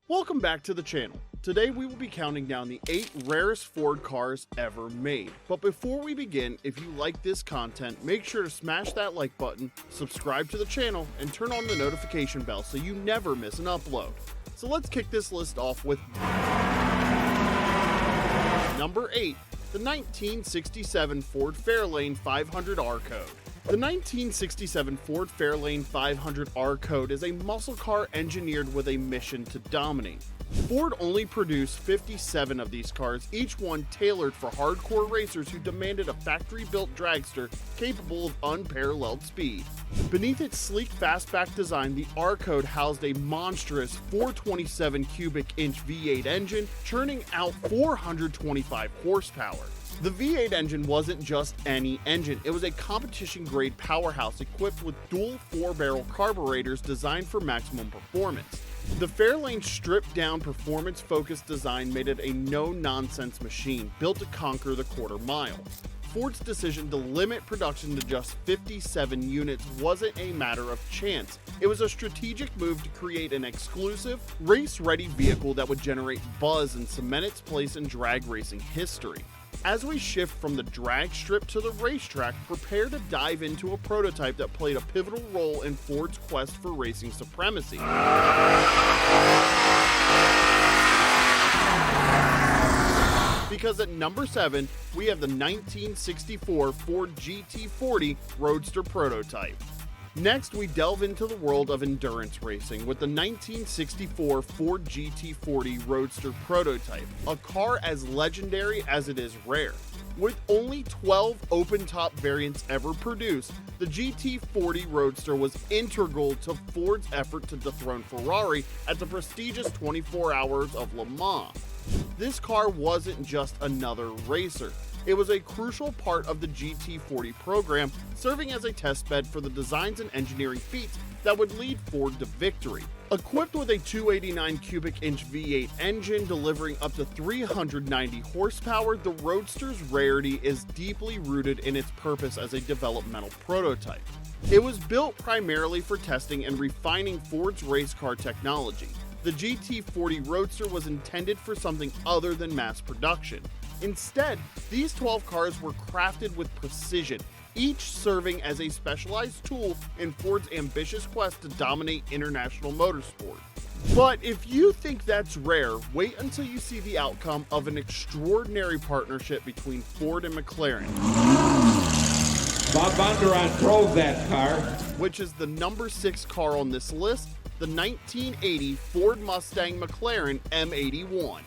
Welcome back to the channel. Today we will be counting down the 8 rarest Ford cars ever made. But before we begin, if you like this content, make sure to smash that like button, subscribe to the channel, and turn on the notification bell so you never miss an upload. So let's kick this list off with number 8, the 1967 Ford Fairlane 500R Code. The 1967 Ford Fairlane 500R Code is a muscle car engineered with a mission to dominate. Ford only produced 57 of these cars, each one tailored for hardcore racers who demanded a factory-built dragster capable of unparalleled speed. Beneath its sleek fastback design, the R Code housed a monstrous 427 cubic inch V8 engine, churning out 425 horsepower. The V8 engine wasn't just any engine, it was a competition-grade powerhouse equipped with dual 4-barrel carburetors designed for maximum performance. The Fairlane's stripped-down, performance-focused design made it a no-nonsense machine built to conquer the quarter mile. Ford's decision to limit production to just 57 units wasn't a matter of chance. It was a strategic move to create an exclusive, race-ready vehicle that would generate buzz and cement its place in drag racing history. As we shift from the drag strip to the racetrack, prepare to dive into a prototype that played a pivotal role in Ford's quest for racing supremacy. Because at number 7, we have the 1964 Ford GT40 Roadster prototype. Next, we delve into the world of endurance racing with the 1964 Ford GT40 Roadster prototype, a car as legendary as it is rare. With only 12 open-top variants ever produced, the GT40 Roadster was integral to Ford's effort to dethrone Ferrari at the prestigious 24 Hours of Le Mans. This car wasn't just another racer. It was a crucial part of the GT40 program, serving as a testbed for the designs and engineering feats that would lead Ford to victory. Equipped with a 289 cubic inch V8 engine delivering up to 390 horsepower, the Roadster's rarity is deeply rooted in its purpose as a developmental prototype. It was built primarily for testing and refining Ford's race car technology. The GT40 Roadster was intended for something other than mass production. Instead, these 12 cars were crafted with precision, each serving as a specialized tool in Ford's ambitious quest to dominate international motorsport. But if you think that's rare, wait until you see the outcome of an extraordinary partnership between Ford and McLaren. Bob Bondurant drove that car, which is the number 6 car on this list, the 1980 Ford Mustang McLaren M81.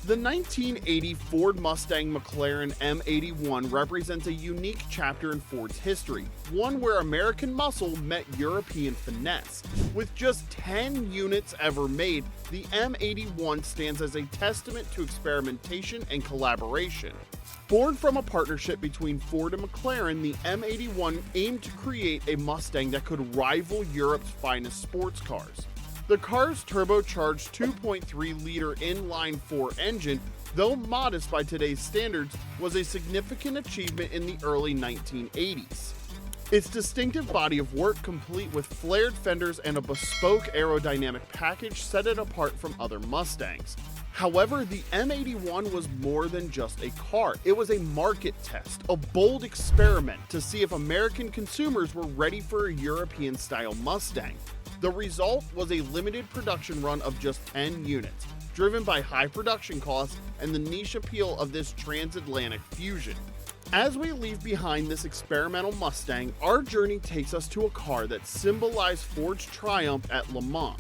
The 1980 Ford Mustang McLaren M81 represents a unique chapter in Ford's history, one where American muscle met European finesse. With just 10 units ever made, the M81 stands as a testament to experimentation and collaboration. Born from a partnership between Ford and McLaren, the M81 aimed to create a Mustang that could rival Europe's finest sports cars. The car's turbocharged 2.3-liter inline-4 engine, though modest by today's standards, was a significant achievement in the early 1980s. Its distinctive body of work, complete with flared fenders and a bespoke aerodynamic package, set it apart from other Mustangs. However, the M81 was more than just a car. It was a market test, a bold experiment to see if American consumers were ready for a European-style Mustang. The result was a limited production run of just 10 units, driven by high production costs and the niche appeal of this transatlantic fusion. As we leave behind this experimental Mustang, our journey takes us to a car that symbolized Ford's triumph at Le Mans.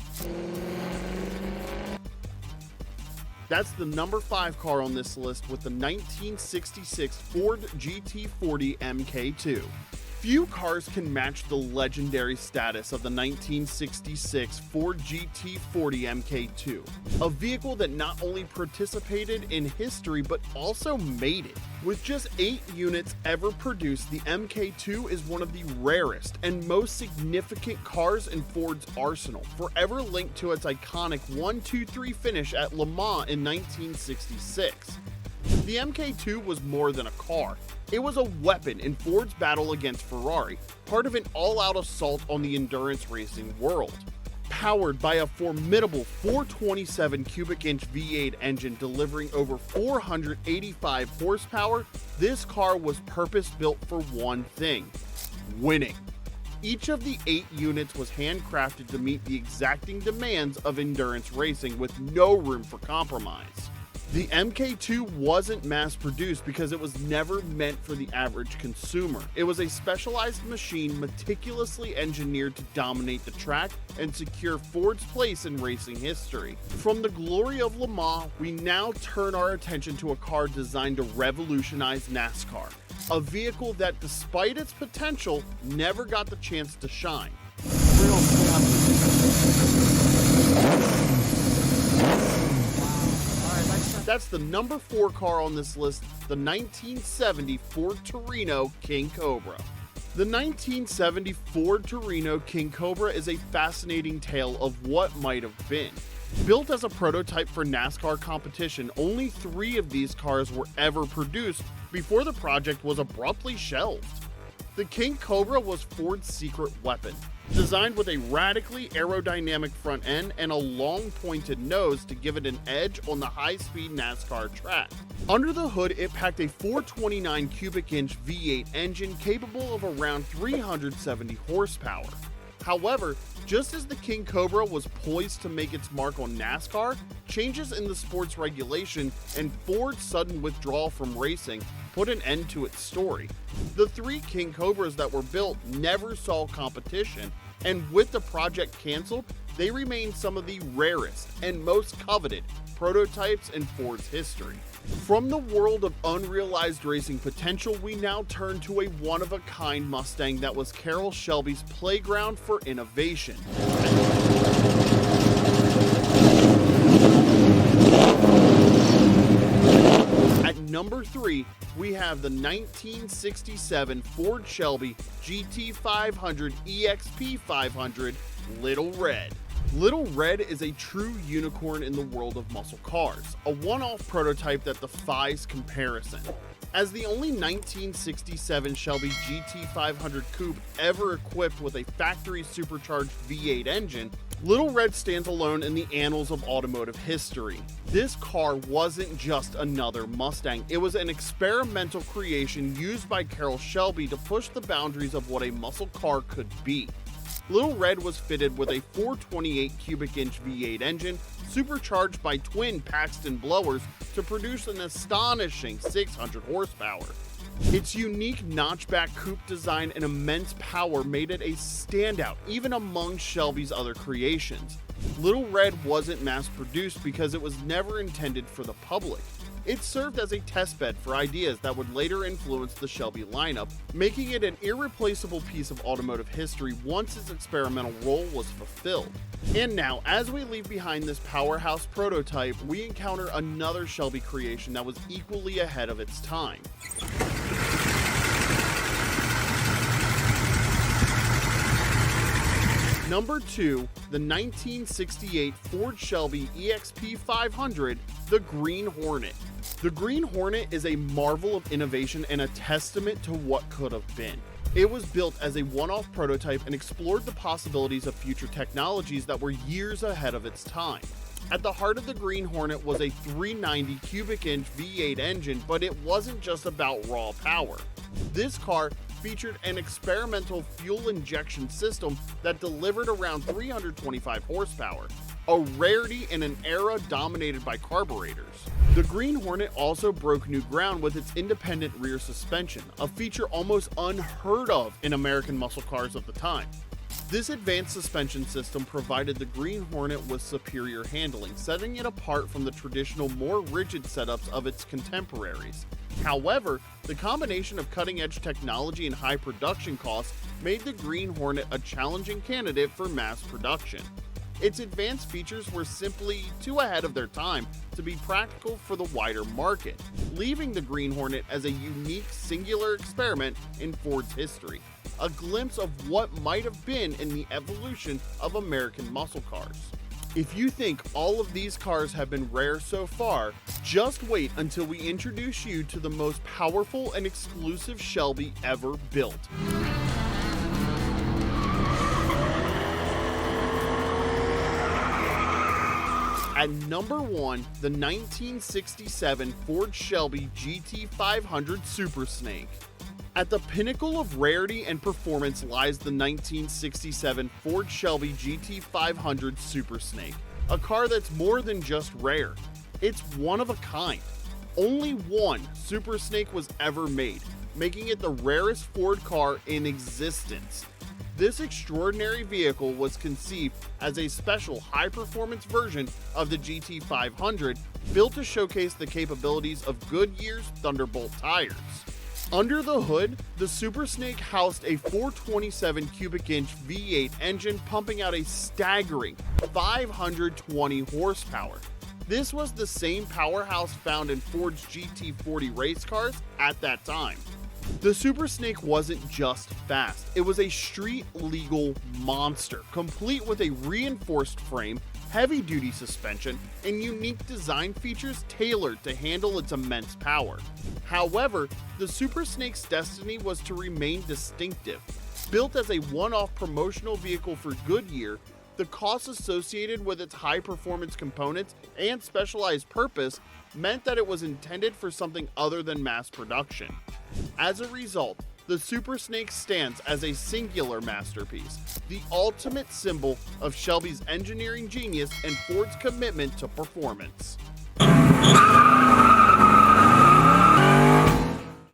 That's the number 5 car on this list with the 1966 Ford GT40 MK2. Few cars can match the legendary status of the 1966 Ford GT40 MK2, a vehicle that not only participated in history but also made it. With just 8 units ever produced, the MK2 is one of the rarest and most significant cars in Ford's arsenal, forever linked to its iconic 1-2-3 finish at Le Mans in 1966. The MK2 was more than a car. It was a weapon in Ford's battle against Ferrari, part of an all-out assault on the endurance racing world. Powered by a formidable 427 cubic inch V8 engine delivering over 485 horsepower, this car was purpose-built for one thing: winning. Each of the 8 units was handcrafted to meet the exacting demands of endurance racing with no room for compromise. The MK2 wasn't mass-produced because it was never meant for the average consumer. It was a specialized machine meticulously engineered to dominate the track and secure Ford's place in racing history. From the glory of Le Mans, we now turn our attention to a car designed to revolutionize NASCAR. A vehicle that, despite its potential, never got the chance to shine. That's the number 4 car on this list, the 1970 Ford Torino King Cobra. The 1970 Ford Torino King Cobra is a fascinating tale of what might have been. Built as a prototype for NASCAR competition, only 3 of these cars were ever produced before the project was abruptly shelved. The King Cobra was Ford's secret weapon, designed with a radically aerodynamic front end and a long pointed nose to give it an edge on the high-speed NASCAR track. Under the hood, it packed a 429 cubic inch V8 engine capable of around 370 horsepower. However, just as the King Cobra was poised to make its mark on NASCAR, changes in the sport's regulation and Ford's sudden withdrawal from racing put an end to its story. The 3 King Cobras that were built never saw competition, and with the project canceled, they remain some of the rarest and most coveted prototypes in Ford's history. From the world of unrealized racing potential, we now turn to a one-of-a-kind Mustang that was Carroll Shelby's playground for innovation. At number 3, we have the 1967 Ford Shelby GT500 EXP 500 Little Red. Little Red is a true unicorn in the world of muscle cars, a one-off prototype that defies comparison. As the only 1967 Shelby GT500 coupe ever equipped with a factory supercharged V8 engine, Little Red stands alone in the annals of automotive history. This car wasn't just another Mustang, it was an experimental creation used by Carroll Shelby to push the boundaries of what a muscle car could be. Little Red was fitted with a 428 cubic inch V8 engine, supercharged by twin Paxton blowers to produce an astonishing 600 horsepower. Its unique notchback coupe design and immense power made it a standout even among Shelby's other creations. Little Red wasn't mass-produced because it was never intended for the public. It served as a testbed for ideas that would later influence the Shelby lineup, making it an irreplaceable piece of automotive history once its experimental role was fulfilled. And now, as we leave behind this powerhouse prototype, we encounter another Shelby creation that was equally ahead of its time. Number 2, the 1968 Ford Shelby EXP 500, the Green Hornet. The Green Hornet is a marvel of innovation and a testament to what could have been. It was built as a one-off prototype and explored the possibilities of future technologies that were years ahead of its time. At the heart of the Green Hornet was a 390 cubic inch V8 engine, but it wasn't just about raw power. This car featured an experimental fuel injection system that delivered around 325 horsepower, a rarity in an era dominated by carburetors. The Green Hornet also broke new ground with its independent rear suspension, a feature almost unheard of in American muscle cars of the time. This advanced suspension system provided the Green Hornet with superior handling, setting it apart from the traditional, more rigid setups of its contemporaries. However, the combination of cutting-edge technology and high production costs made the Green Hornet a challenging candidate for mass production. Its advanced features were simply too ahead of their time to be practical for the wider market, leaving the Green Hornet as a unique, singular experiment in Ford's history, a glimpse of what might have been in the evolution of American muscle cars. If you think all of these cars have been rare so far, just wait until we introduce you to the most powerful and exclusive Shelby ever built. At number 1, the 1967 Ford Shelby GT500 SuperSnake. At the pinnacle of rarity and performance lies the 1967 Ford Shelby GT500 SuperSnake, a car that's more than just rare. It's one of a kind. Only one SuperSnake was ever made, making it the rarest Ford car in existence. This extraordinary vehicle was conceived as a special high-performance version of the GT500, built to showcase the capabilities of Goodyear's Thunderbolt tires. Under the hood, the SuperSnake housed a 427 cubic inch V8 engine pumping out a staggering 520 horsepower. This was the same powerhouse found in Ford's GT40 race cars at that time. The SuperSnake wasn't just fast, it was a street-legal monster, complete with a reinforced frame, heavy-duty suspension, and unique design features tailored to handle its immense power. However, the SuperSnake's destiny was to remain distinctive. Built as a one-off promotional vehicle for Goodyear, the costs associated with its high-performance components and specialized purpose meant that it was intended for something other than mass production. As a result, the SuperSnake stands as a singular masterpiece, the ultimate symbol of Shelby's engineering genius and Ford's commitment to performance.